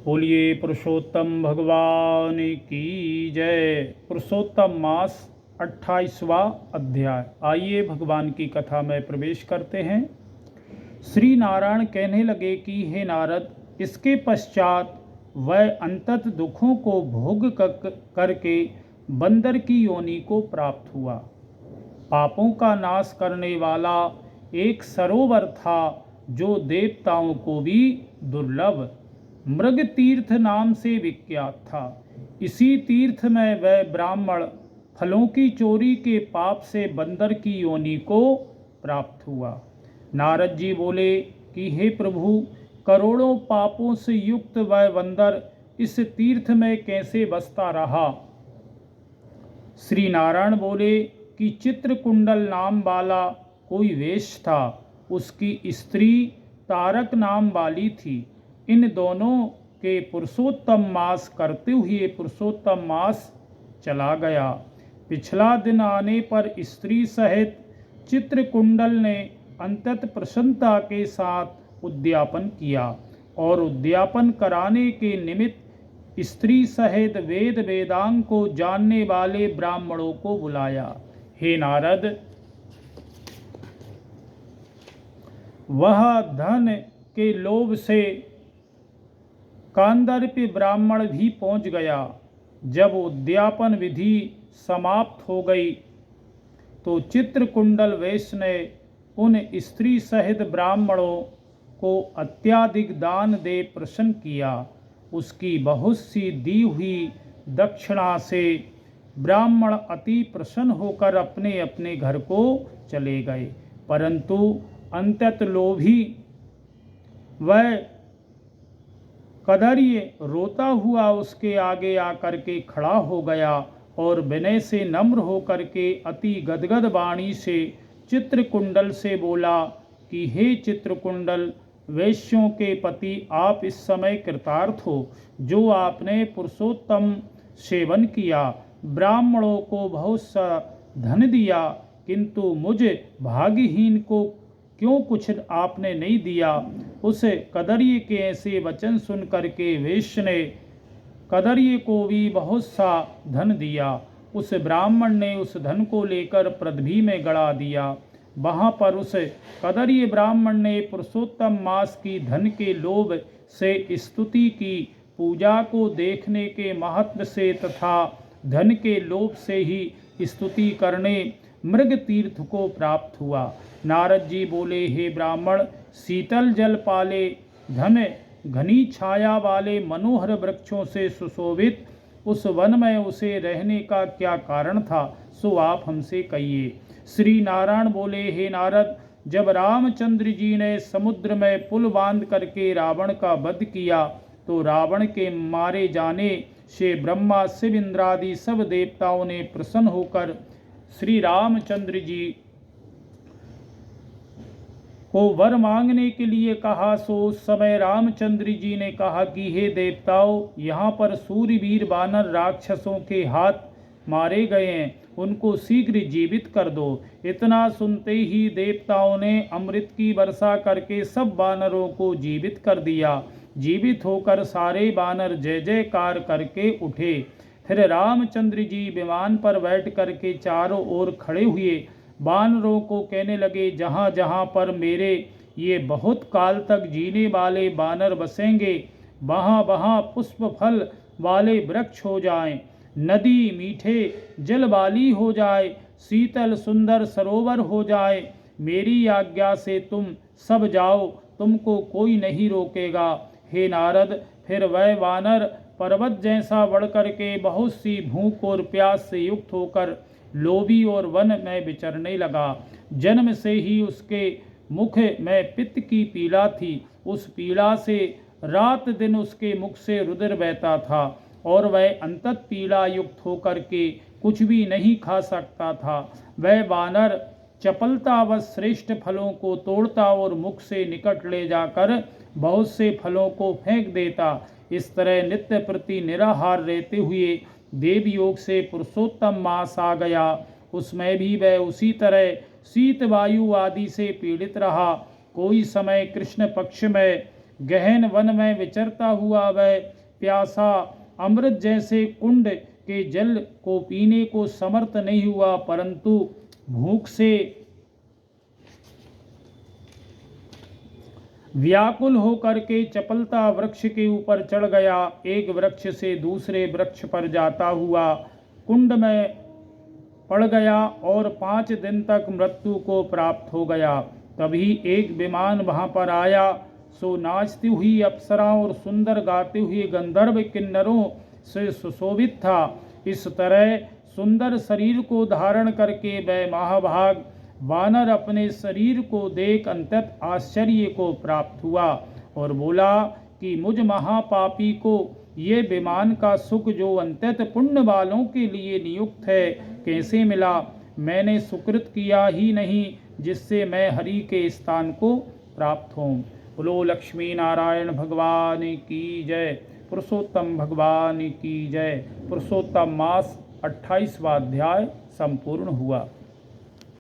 बोलिए पुरुषोत्तम भगवान की जय। पुरुषोत्तम मास 28वां अध्याय। आइए भगवान की कथा में प्रवेश करते हैं। श्री नारायण कहने लगे कि हे नारद, इसके पश्चात वह अंतत दुखों को भोग करके बंदर की योनि को प्राप्त हुआ। पापों का नाश करने वाला एक सरोवर था जो देवताओं को भी दुर्लभ मृग तीर्थ नाम से विख्यात था। इसी तीर्थ में वह ब्राह्मण फलों की चोरी के पाप से बंदर की योनि को प्राप्त हुआ। नारद जी बोले कि हे प्रभु, करोड़ों पापों से युक्त वह बंदर इस तीर्थ में कैसे बसता रहा। श्री नारायण बोले कि चित्रकुंडल नाम वाला कोई वेश्य था, उसकी स्त्री तारक नाम वाली थी। इन दोनों के पुरुषोत्तम मास करते हुए पुरुषोत्तम मास चला गया। पिछला दिन आने पर स्त्री सहित चित्रकुंडल ने अंतत प्रसन्नता के साथ उद्यापन किया और उद्यापन कराने के निमित्त स्त्री सहित वेद वेदांग को जानने वाले ब्राह्मणों को बुलाया। हे नारद, वह धन के लोभ से कांदर्प ब्राह्मण भी पहुंच गया। जब उद्यापन विधि समाप्त हो गई तो चित्रकुंडल वैश्य ने उन स्त्री सहित ब्राह्मणों को अत्याधिक दान दे प्रसन्न किया। उसकी बहुत सी दी हुई दक्षिणा से ब्राह्मण अति प्रसन्न होकर अपने अपने घर को चले गए। परंतु अंतत लोभी वह कदर्य रोता हुआ उसके आगे आकर के खड़ा हो गया और विनय से नम्र होकर के अति गदगद वाणी से चित्रकुंडल से बोला कि हे चित्रकुंडल, वैश्यों के पति आप इस समय कृतार्थ हो, जो आपने पुरुषोत्तम सेवन किया, ब्राह्मणों को बहुत सा धन दिया, किंतु मुझे भाग्यहीन को क्यों कुछ आपने नहीं दिया। उस कदर्य के ऐसे वचन सुन करके वैश्य ने कदर्य को भी बहुत सा धन दिया। उस ब्राह्मण ने उस धन को लेकर पृथ्वी में गड़ा दिया। वहाँ पर उस कदर्य ब्राह्मण ने पुरुषोत्तम मास की धन के लोभ से स्तुति की, पूजा को देखने के महत्व से तथा धन के लोभ से ही स्तुति करने मृग तीर्थ को प्राप्त हुआ। नारद जी बोले, हे ब्राह्मण, शीतल जल पाले घन घनी छाया वाले मनोहर वृक्षों से सुशोभित उस वन में उसे रहने का क्या कारण था, सो आप हमसे कहिए। श्री नारायण बोले, हे नारद, जब रामचंद्र जी ने समुद्र में पुल बांध करके रावण का वध किया तो रावण के मारे जाने से ब्रह्मा शिव इंद्रादि सब देवताओं ने प्रसन्न होकर श्री रामचंद्र जी को वर मांगने के लिए कहा। सो उस समय रामचंद्र जी ने कहा कि हे देवताओं, यहाँ पर सूर्यवीर वानर राक्षसों के हाथ मारे गए हैं, उनको शीघ्र जीवित कर दो। इतना सुनते ही देवताओं ने अमृत की वर्षा करके सब वानरों को जीवित कर दिया। जीवित होकर सारे वानर जय जयकार करके उठे। फिर रामचंद्र जी विमान पर बैठ करके चारों ओर खड़े हुए वानरों को कहने लगे, जहाँ जहाँ पर मेरे ये बहुत काल तक जीने वाले वानर बसेंगे, वहाँ वहाँ पुष्प फल वाले वृक्ष हो जाएं, नदी मीठे जल वाली हो जाए, शीतल सुंदर सरोवर हो जाए। मेरी आज्ञा से तुम सब जाओ, तुमको कोई नहीं रोकेगा। हे नारद, फिर वह वानर पर्वत जैसा बढ़ करके बहुत सी भूख और प्यास से युक्त होकर लोभी और वन में विचरने लगा। जन्म से ही उसके मुख में पित्त की पीड़ा थी। उस पीड़ा से रात दिन उसके मुख से रुधिर बहता था और वह अंतत पीड़ा युक्त होकर के कुछ भी नहीं खा सकता था। वह वानर चपलता व श्रेष्ठ फलों को तोड़ता और मुख से निकट ले जाकर बहुत से फलों को फेंक देता। इस तरह नित्य प्रति निराहार रहते हुए देव योग से पुरुषोत्तम मास आ गया। उसमें भी वह उसी तरह शीत वायु आदि से पीड़ित रहा। कोई समय कृष्ण पक्ष में गहन वन में विचरता हुआ वह प्यासा अमृत जैसे कुंड के जल को पीने को समर्थ नहीं हुआ, परंतु भूख से व्याकुल होकर के चपलता वृक्ष के ऊपर चढ़ गया। एक वृक्ष से दूसरे वृक्ष पर जाता हुआ कुंड में पड़ गया और 5 दिन तक मृत्यु को प्राप्त हो गया। तभी एक विमान वहां पर आया। सो नाचती हुई अप्सरा और सुंदर गाते हुए गंधर्व किन्नरों से सुशोभित था। इस तरह सुंदर शरीर को धारण करके वह महाभाग वानर अपने शरीर को देख अंतत आश्चर्य को प्राप्त हुआ और बोला कि मुझ महापापी को ये विमान का सुख जो अंतत पुण्य वालों के लिए नियुक्त है कैसे मिला। मैंने सुकृत किया ही नहीं जिससे मैं हरि के स्थान को प्राप्त हूँ। बोलो लक्ष्मी नारायण भगवान की जय, पुरुषोत्तम भगवान की जय। पुरुषोत्तम मास 28वां अध्याय संपूर्ण हुआ।